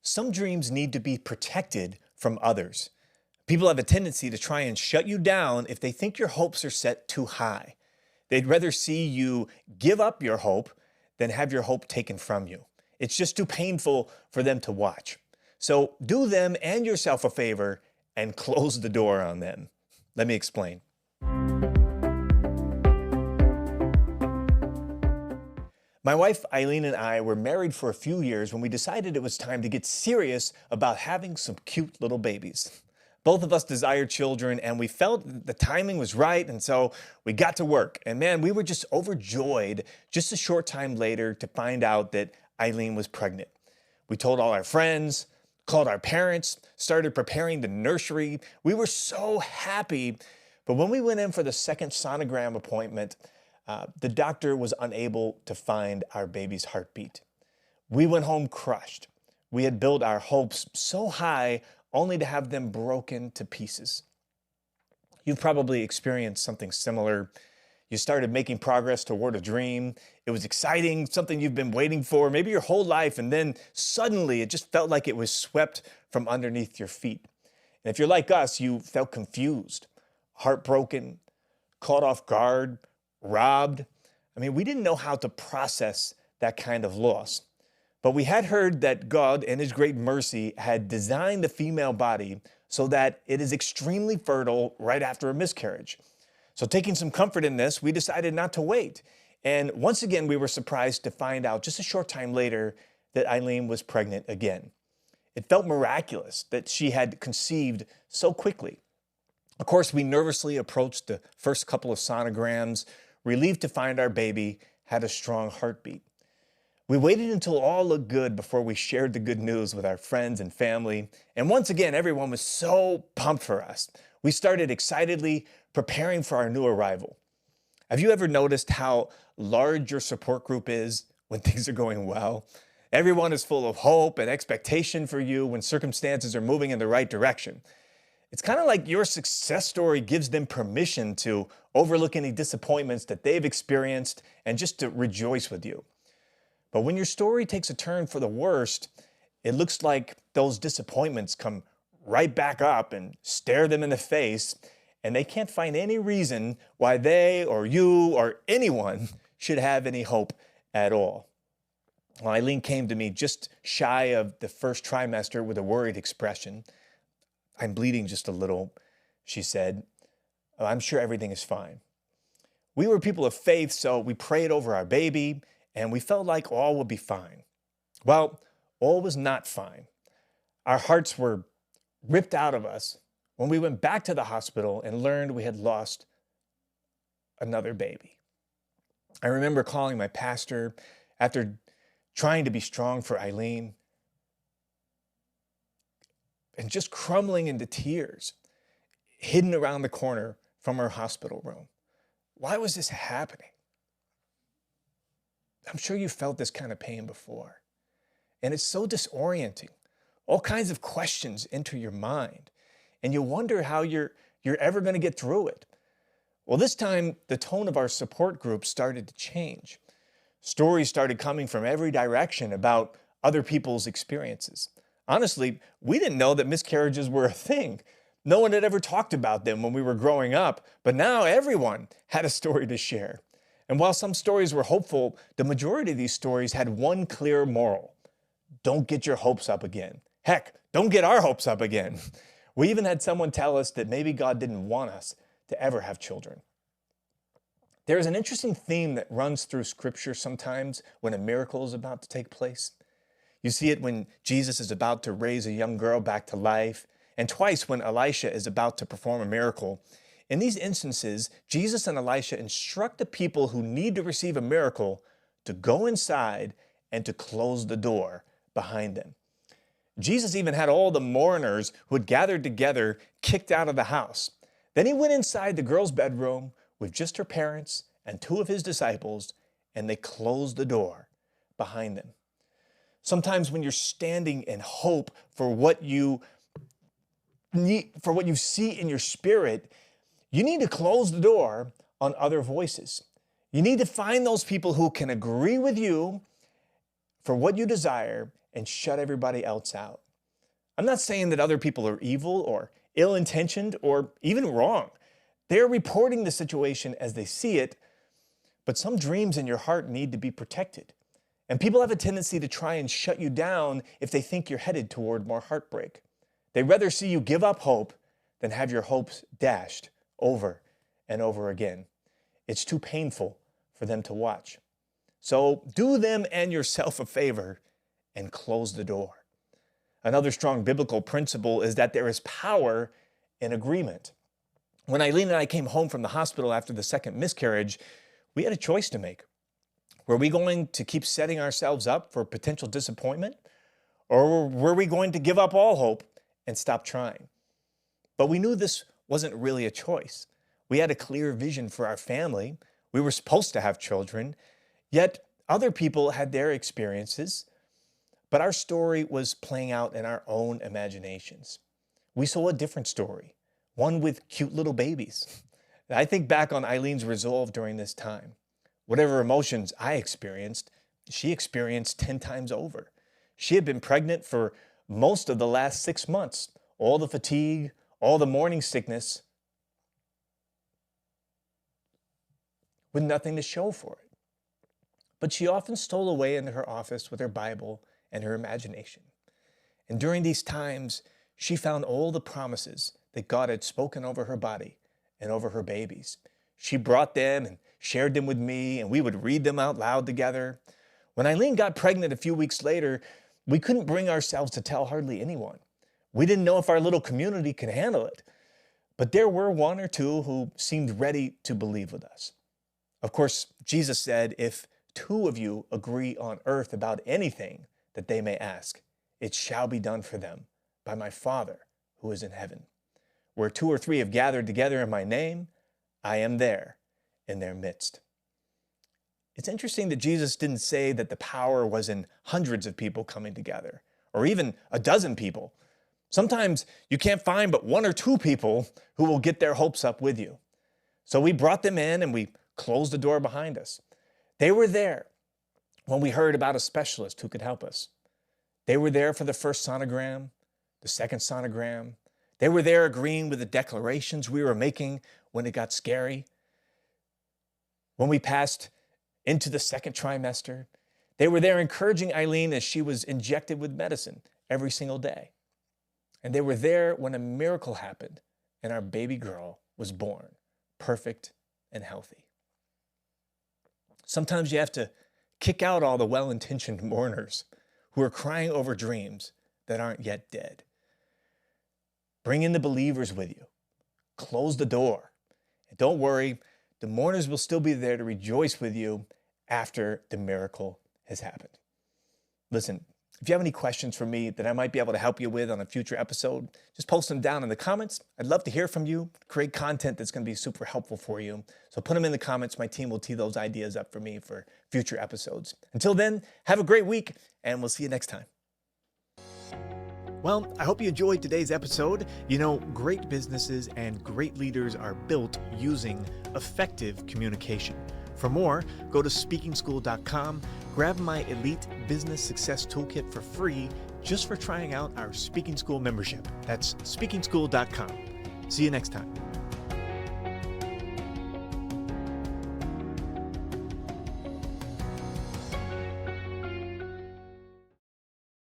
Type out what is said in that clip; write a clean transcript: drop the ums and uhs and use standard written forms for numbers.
Some dreams need to be protected from others. People have a tendency to try and shut you down if they think your hopes are set too high. They'd rather see you give up your hope than have your hope taken from you. It's just too painful for them to watch. So do them and yourself a favor and close the door on them. Let me explain. My wife Eileen and I were married for a few years when we decided it was time to get serious about having some cute little babies. Both of us desired children and we felt the timing was right, and so we got to work. And man, we were just overjoyed just a short time later to find out that Eileen was pregnant. We told all our friends, called our parents, started preparing the nursery. We were so happy. But when we went in for the second sonogram appointment, the doctor was unable to find our baby's heartbeat. We went home crushed. We had built our hopes so high only to have them broken to pieces. You've probably experienced something similar. You started making progress toward a dream. It was exciting, something you've been waiting for, maybe your whole life, and then suddenly it just felt like it was swept from underneath your feet. And if you're like us, you felt confused, heartbroken, caught off guard, robbed. We didn't know how to process that kind of loss. But we had heard that God, in His great mercy, had designed the female body so that it is extremely fertile right after a miscarriage. So taking some comfort in this, we decided not to wait. And once again, we were surprised to find out just a short time later that Eileen was pregnant again. It felt miraculous that she had conceived so quickly. Of course, we nervously approached the first couple of sonograms, relieved to find our baby had a strong heartbeat. We waited until all looked good before we shared the good news with our friends and family. And once again, everyone was so pumped for us. We started excitedly preparing for our new arrival. Have you ever noticed how large your support group is when things are going well? Everyone is full of hope and expectation for you when circumstances are moving in the right direction. It's kind of like your success story gives them permission to overlook any disappointments that they've experienced and just to rejoice with you. But when your story takes a turn for the worst, it looks like those disappointments come right back up and stare them in the face, and they can't find any reason why they or you or anyone should have any hope at all. Well, Eileen came to me just shy of the first trimester with a worried expression. "I'm bleeding just a little," she said. "I'm sure everything is fine." We were people of faith, so we prayed over our baby, and we felt like all would be fine. Well, all was not fine. Our hearts were ripped out of us when we went back to the hospital and learned we had lost another baby. I remember calling my pastor after trying to be strong for Eileen and just crumbling into tears, hidden around the corner from her hospital room. Why was this happening? I'm sure you felt this kind of pain before. And it's so disorienting. All kinds of questions enter your mind, and you wonder how you're ever going to get through it. Well, this time, the tone of our support group started to change. Stories started coming from every direction about other people's experiences. Honestly, we didn't know that miscarriages were a thing. No one had ever talked about them when we were growing up, but now everyone had a story to share. And while some stories were hopeful, the majority of these stories had one clear moral: don't get your hopes up again. Heck, don't get our hopes up again. We even had someone tell us that maybe God didn't want us to ever have children. There is an interesting theme that runs through Scripture sometimes when a miracle is about to take place. You see it when Jesus is about to raise a young girl back to life, and twice when Elisha is about to perform a miracle. In these instances, Jesus and Elisha instruct the people who need to receive a miracle to go inside and to close the door behind them. Jesus even had all the mourners who had gathered together kicked out of the house. Then he went inside the girl's bedroom with just her parents and two of his disciples, and they closed the door behind them. Sometimes when you're standing in hope for what you see in your spirit, you need to close the door on other voices. You need to find those people who can agree with you for what you desire and shut everybody else out. I'm not saying that other people are evil or ill-intentioned or even wrong. They're reporting the situation as they see it, but some dreams in your heart need to be protected. And people have a tendency to try and shut you down if they think you're headed toward more heartbreak. They'd rather see you give up hope than have your hopes dashed over and over again. It's too painful for them to watch. So do them and yourself a favor and close the door. Another strong biblical principle is that there is power in agreement. When Eileen and I came home from the hospital after the second miscarriage, we had a choice to make. Were we going to keep setting ourselves up for potential disappointment? Or were we going to give up all hope and stop trying? But we knew this wasn't really a choice. We had a clear vision for our family. We were supposed to have children, yet other people had their experiences, but our story was playing out in our own imaginations. We saw a different story, one with cute little babies. I think back on Eileen's resolve during this time. Whatever emotions I experienced, she experienced 10 times over. She had been pregnant for most of the last 6 months. All the fatigue, all the morning sickness, with nothing to show for it. But she often stole away into her office with her Bible and her imagination. And during these times, she found all the promises that God had spoken over her body and over her babies. She brought them and shared them with me, and we would read them out loud together. When Eileen got pregnant a few weeks later, we couldn't bring ourselves to tell hardly anyone. We didn't know if our little community could handle it, but there were one or two who seemed ready to believe with us. Of course, Jesus said, if 2 of you agree on earth about anything that they may ask, it shall be done for them by my Father who is in heaven. Where 2 or 3 have gathered together in my name, I am there in their midst. It's interesting that Jesus didn't say that the power was in hundreds of people coming together, or even a dozen people. Sometimes you can't find but 1 or 2 people who will get their hopes up with you. So we brought them in and we closed the door behind us. They were there when we heard about a specialist who could help us. They were there for the first sonogram, the second sonogram. They were there agreeing with the declarations we were making when it got scary. When we passed into the second trimester, they were there encouraging Eileen as she was injected with medicine every single day. And they were there when a miracle happened and our baby girl was born, perfect and healthy. Sometimes you have to kick out all the well-intentioned mourners who are crying over dreams that aren't yet dead. Bring in the believers with you. Close the door. And don't worry, the mourners will still be there to rejoice with you after the miracle has happened. Listen, if you have any questions for me that I might be able to help you with on a future episode, just post them down in the comments. I'd love to hear from you, create content that's going to be super helpful for you. So put them in the comments. My team will tee those ideas up for me for future episodes. Until then, have a great week, and we'll see you next time. Well, I hope you enjoyed today's episode. You know, great businesses and great leaders are built using effective communication. For more, go to speakingschool.com, grab my Elite Business Success Toolkit for free just for trying out our Speaking School membership. That's speakingschool.com. See you next time.